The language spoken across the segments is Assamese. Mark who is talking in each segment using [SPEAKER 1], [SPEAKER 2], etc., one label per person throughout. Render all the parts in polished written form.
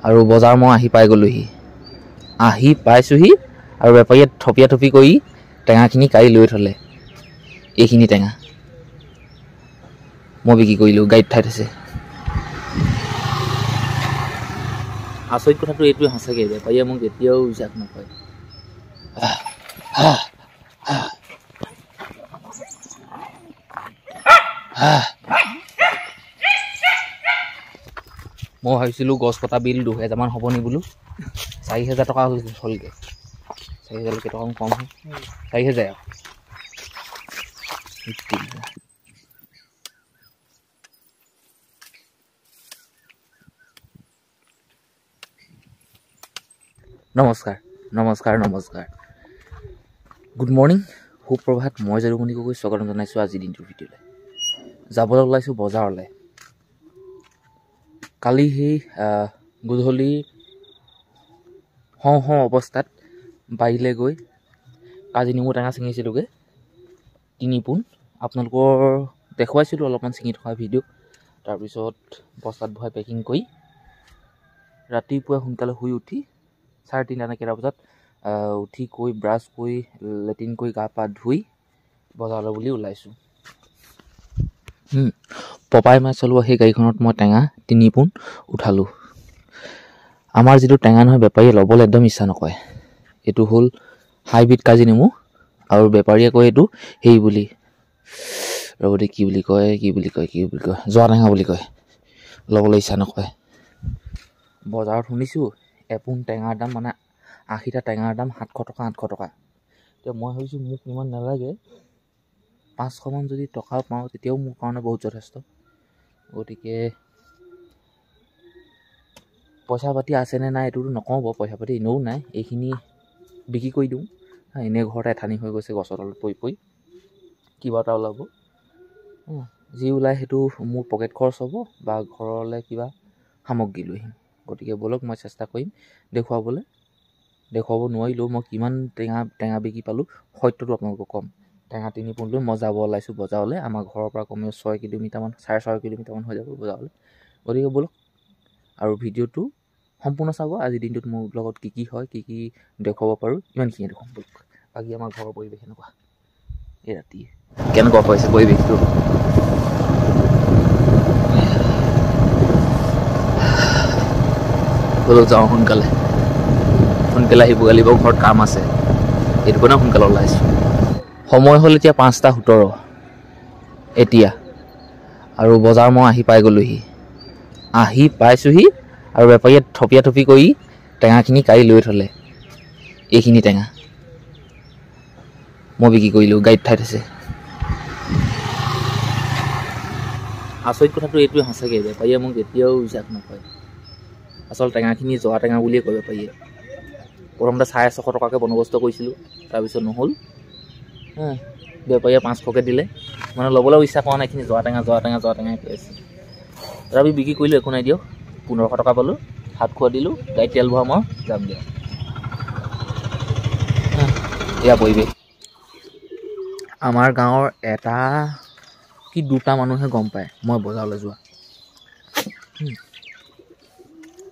[SPEAKER 1] আৰু বজাৰ মই আহি পাই গ'লোহি আহি পাইছোহি আৰু বেপাৰীয়ে থপিয়া থপি কৰি টেঙাখিনি কাঢ়ি লৈ থ'লে এইখিনি টেঙা মই বিক্ৰী কৰিলোঁ গাড়ীত ঠাই থৈছে আচৰিত কথাটো এইটোৱে সঁচাকৈ বেপাৰীয়ে মোক এতিয়াও বিশ্বাস নকৰে মই ভাবিছিলোঁ গছ কটা বিল 2000 মান হ'ব নি বোলো 4000 টকা হ'লগৈ 4000 কেইটকা কম হয় 4000 আৰু নমস্কাৰ গুড মৰ্ণিং সুপ্ৰভাত মই যদুমণি গগৈ স্বাগতম জনাইছোঁ আজিৰ দিনটোৰ ভিডিঅ'লৈ যাবলৈ ওলাইছোঁ বজাৰলৈ কালি সেই গধূলি হওঁ অৱস্থাত বাৰীলৈ গৈ কাজি নেমু টেঙা ছিঙিছিলোঁগৈ 3 পোন আপোনালোকৰ দেখুৱাইছিলোঁ অলপমান ছিঙি থকা ভিডিঅ' তাৰপিছত বস্তাত ভৰাই পেকিং কৰি ৰাতিপুৱা সোনকালে শুই উঠি 3:30 নে কেইটা বজাত উঠি কৰি ব্ৰাছ কৰি লেট্ৰিন কৰি গা পা ধুই বজাৰলৈ বুলি ওলাইছোঁ পপাই মাছ চলোৱা সেই গাড়ীখনত মই টেঙা 3 পোন উঠালোঁ আমাৰ যিটো টেঙা নহয় বেপাৰীয়ে ল'বলৈ একদম ইচ্ছা নকৰে এইটো হ'ল হাইব্ৰিড কাজি নেমু আৰু বেপাৰীয়ে কয় এইটো সেই বুলি ৰ'বতে কি বুলি কয় জোৱা টেঙা বুলি কয় ল'বলৈ ইচ্ছা নকৰে বজাৰত শুনিছোঁ এপোন টেঙাৰ দাম মানে 80টা টেঙাৰ দাম 700 টকা 800 টকা এতিয়া মই ভাবিছোঁ মোক ইমান নালাগে 500 মান যদি টকা পাওঁ তেতিয়াও মোৰ কাৰণে বহুত যথেষ্ট গতিকে পইচা পাতি আছেনে নাই এইটোতো নকওঁ বাৰু পইচা পাতি এনেও নাই এইখিনি বিক্ৰী কৰি দিওঁ এনেই ঘৰতে এঠানি হৈ গৈছে গছৰ তলত পৰি কিবা এটা ওলাব যি ওলায় সেইটো মোৰ পকেট খৰচ হ'ব বা ঘৰলৈ কিবা সামগ্ৰী লৈ আহিম গতিকে ব'লক মই চেষ্টা কৰিম দেখুৱাব নোৱাৰিলেও মই কিমান টেঙা বিক্ৰী পালোঁ সত্যটো আপোনালোকক ক'ম টেঙা 3 পোন লৈ মই যাব ওলাইছোঁ বজাৰলৈ আমাৰ ঘৰৰ পৰা কমেও 6 কিলোমিটাৰমান 6.5 কিলোমিটাৰমান হৈ যাব বজাৰলৈ গতিকে ব'লক আৰু ভিডিঅ'টো সম্পূৰ্ণ চাব আজিৰ দিনটোত মোৰ লগত কি হয় কি দেখুৱাব পাৰোঁ ইমানখিনিয়ে দেখুৱাম ব'লক বাকী আমাৰ ঘৰৰ পৰিৱেশ এনেকুৱা এই ৰাতি কেনেকুৱা পাইছে পৰিৱেশটো ব'লক যাওঁ সোনকালে আহিব লাগিব ঘৰত কাম আছে সেইটো কাৰণে সোনকালে ওলাইছোঁ সময় হ'ল এতিয়া 5:17 এতিয়া আৰু বজাৰ মই আহি পাই গ'লোহি আহি পাইছোহি আৰু বেপাৰীয়ে থপিয়া থপি কৰি টেঙাখিনি কাঢ়ি লৈ থ'লে এইখিনি টেঙা মই বিক্ৰী কৰিলোঁ গাড়ীত ঠাই থৈছে আচৰিত কথাটো এইটোৱে সঁচাকৈ বেপাৰীয়ে মোক এতিয়াও বিশ্বাস নকৰে আচল টেঙাখিনি জহা টেঙা বুলিয়ে কয় বেপাৰীয়ে প্ৰথমতে 650 টকাকৈ বন্দবস্ত কৰিছিলোঁ তাৰপিছত নহ'ল বেপাৰীয়ে 500কৈ দিলে মানে ল'বলৈ ইচ্ছা কৰা নাই এইখিনি জহা টেঙাই কৈ আছে তথাপি বিক্ৰী কৰিলোঁ একো নাই দিয়ক 1500 টকা পালোঁ হাত খোৱা দিলোঁ গাড়ীত তেল ভৰাম আৰু যাম দিয়ক এয়া পৰিৱেশ আমাৰ গাঁৱৰ এটা কি 2টা মানুহে গম পায় মই বজাৰলৈ যোৱা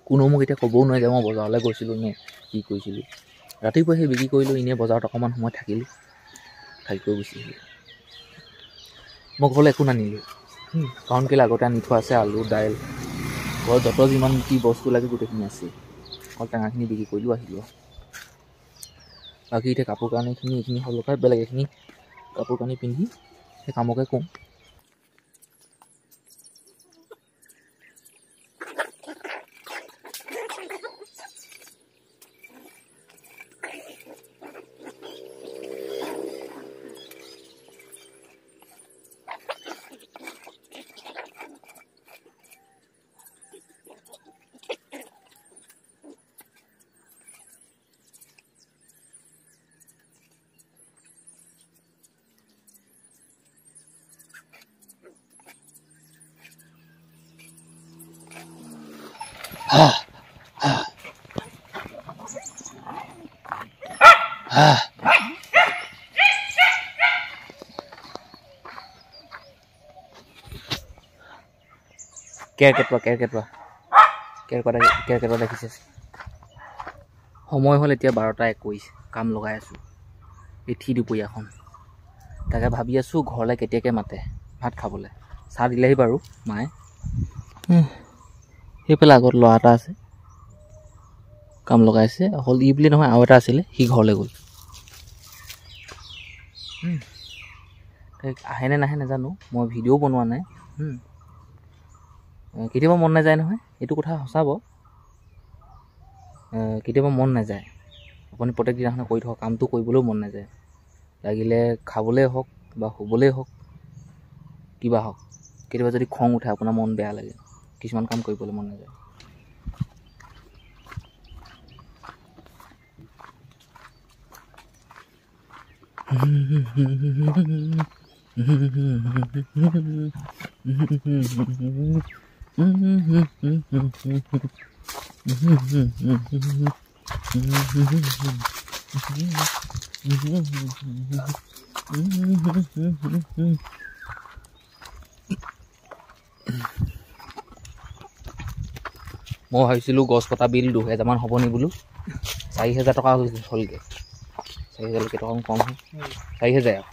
[SPEAKER 1] কোনো মোক এতিয়া ক'বও নোৱাৰে যে মই বজাৰলৈ গৈছিলোঁ নে কি কৰিছিলোঁ ৰাতিপুৱা সেই বিক্ৰী কৰিলোঁ এনেই বজাৰত অকণমান সময় থাকি কৰি গুচি আহিলোঁ মই ঘৰলৈ একো নানিলোঁ কাৰণ কেলৈ আগতে আনি থোৱা আছে আলু দাইল ঘৰত যত যিমান কি বস্তু লাগে গোটেইখিনি আছে অকল টেঙাখিনি বিক্ৰী কৰিলোঁ আহিলোঁ বাকী এতিয়া কাপোৰ কানিখিনি এইখিনি হ'ল পাই বেলেগ এইখিনি কাপোৰ কানি পিন্ধি সেই কামকে কৰোঁ কেৰ কেটুৱা কেৰকেটুৱা দেখিছে সময় হ'ল এতিয়া 12:21 কাম লগাই আছোঁ এঠি দুপৰীয়াখন তাকে ভাবি আছোঁ ঘৰলৈ কেতিয়াকৈ মাতে ভাত খাবলৈ চাহ দিলেহি বাৰু মায়ে সেইফালে আগত ল'ৰা এটা আছে কাম লগাইছে অকল ই বুলি নহয় আৰু এটা আছিলে সি ঘৰলৈ গ'ল আহেনে নাহে নাজানো মই ভিডিঅ' বনোৱা নাই কেতিয়াবা মন নাযায় নহয় এইটো কথা সঁচাব কেতিয়াবা মন নাযায় আপুনি প্ৰত্যেক দিনাখনে কৰি থকা কামটো কৰিবলৈও মন নাযায় লাগিলে খাবলৈ হওক বা শুবলৈ হওক কিবা হওক কেতিয়াবা যদি খং উঠে আপোনাৰ মন বেয়া লাগে কিছুমান কাম কৰিবলৈ মন নাযায় মই ভাবিছিলোঁ গছ কটা বিল 2000 মান হ'ব নি বোলো 4000 টকা হ'লগৈ 4000 কেইটকা কম হয় 4000